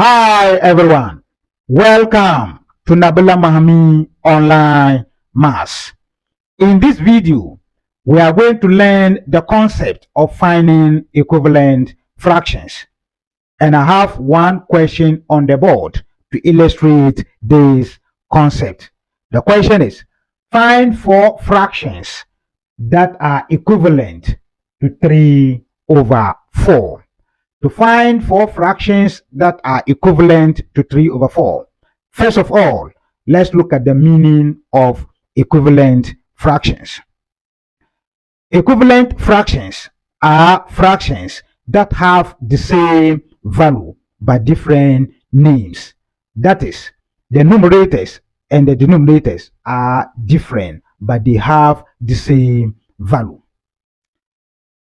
Hi everyone, welcome to Nabila Mahami Online Maths. In this video, we are going to learn the concept of finding equivalent fractions. And I have one question on the board to illustrate this concept. The question is, find four fractions that are equivalent to 3 over 4. To find four fractions that are equivalent to 3 over 4. First of all, let's look at the meaning of equivalent fractions. Equivalent fractions are fractions that have the same value but different names. That is, the numerators and the denominators are different but they have the same value.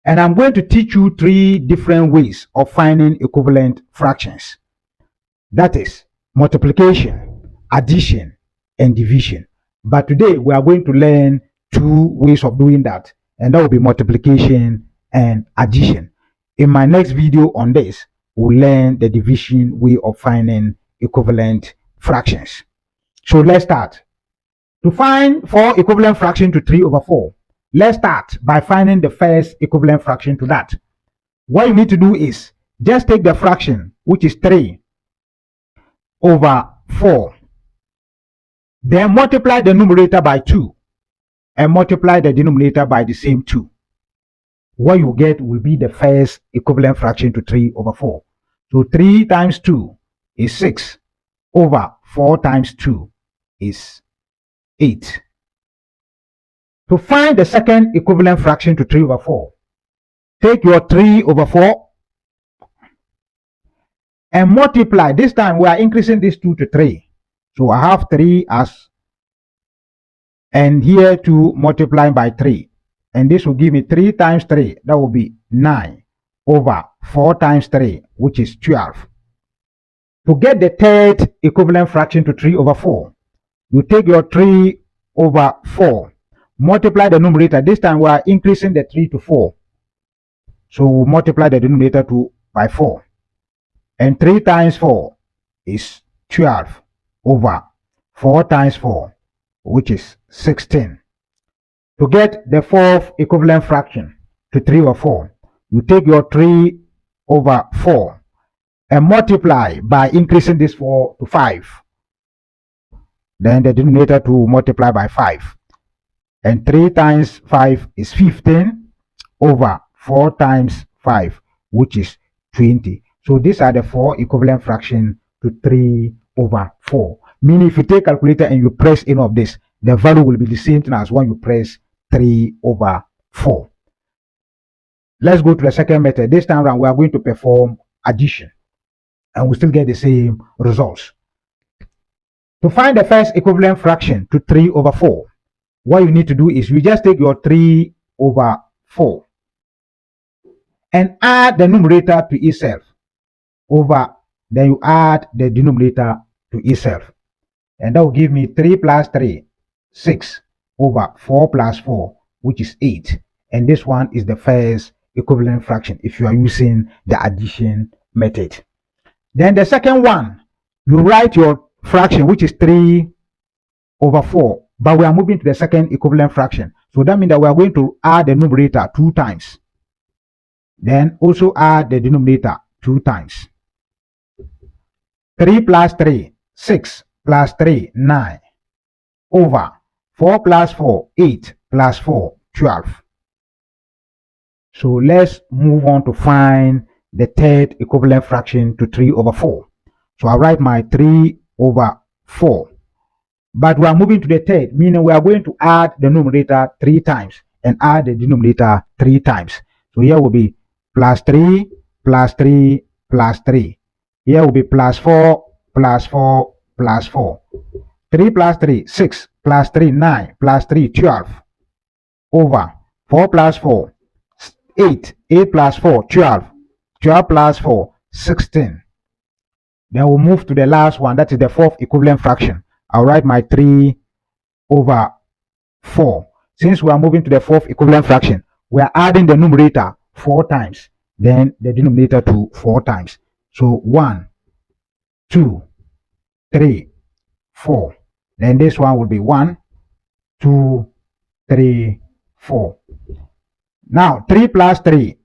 And I'm going to teach you three different ways of finding equivalent fractions. That is multiplication, addition, and division. But today we are going to learn two ways of doing that, and that will be multiplication and addition. In my next video on this, we'll learn the division way of finding equivalent fractions. So let's start. To find four equivalent fractions to 3 over 4, let's start by finding the first equivalent fraction to that. What you need to do is just take the fraction, which is 3 over 4, then multiply the numerator by 2 and multiply the denominator by the same 2. What you get will be the first equivalent fraction to 3 over 4. So 3 times 2 is 6 over 4 times 2 is 8. To find the second equivalent fraction to 3 over 4, take your 3 over 4 and multiply. This time we are increasing this 2 to 3. So I have 3 as, and here 2 multiplying by 3. And this will give me 3 times 3. That will be 9 over 4 times 3, which is 12. To get the third equivalent fraction to 3 over 4, you take your 3 over 4, multiply the numerator. This time we are increasing the 3 to 4. So we'll multiply the denominator by 4. And 3 times 4 is 12 over 4 times 4, which is 16. To get the fourth equivalent fraction to 3 over 4, you take your 3 over 4 and multiply by increasing this 4 to 5. Then the denominator to multiply by 5. And 3 times 5 is 15 over 4 times 5, which is 20. So these are the four equivalent fractions to 3 over 4. Meaning if you take calculator and you press any of this, the value will be the same thing as when you press 3 over 4. Let's go to the second method. This time around, we are going to perform addition. And we still get the same results. To find the first equivalent fraction to 3 over 4, what you need to do is you just take your 3 over 4 and add the numerator to itself over, then you add the denominator to itself. And that will give me 3 plus 3, 6 over 4 plus 4, which is 8. And this one is the first equivalent fraction if you are using the addition method. Then the second one, you write your fraction, which is 3 over 4, but we are moving to the second equivalent fraction. So that means that we are going to add the numerator 2 times. Then also add the denominator 2 times. 3 plus 3, 6 plus 3, 9 over 4 plus 4, 8 plus 4, 12. So let's move on to find the third equivalent fraction to 3 over 4. So I write my 3 over 4. But we are moving to the third, meaning we are going to add the numerator 3 times and add the denominator 3 times. So here will be plus 3, plus 3, plus 3. Here will be plus 4, plus 4, plus 4. 3 plus 3, 6, plus 3, 9, plus 3, 12. Over 4 plus 4, 8, 8 plus 4, 12. 12 plus 4, 16. Then we'll move to the last one, that is the fourth equivalent fraction. I'll write my 3 over 4. Since we are moving to the fourth equivalent fraction, we are adding the numerator 4 times, then the denominator to 4 times. So 1 2, 3, 4. Then this one will be 1, 2, 3, 4. Now 3 plus 3,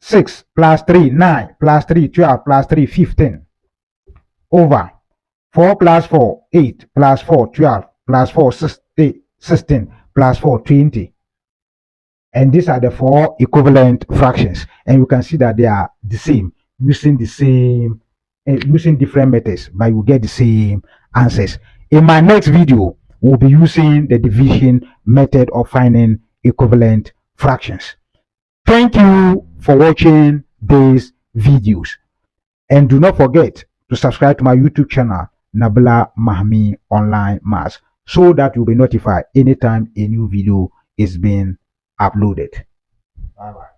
6 plus 3, 9 plus 3, 12 plus 3, 15. Over 4 plus 4, 8 plus 4, 12 plus 4, 16 plus 4, 20. And these are the 4 equivalent fractions. And you can see that they are the same, using different methods, but you get the same answers. In my next video, we'll be using the division method of finding equivalent fractions. Thank you for watching these videos. And do not forget to subscribe to my YouTube channel, Nabila Mahmi Online Maths, so that you'll be notified anytime a new video is being uploaded. Bye bye.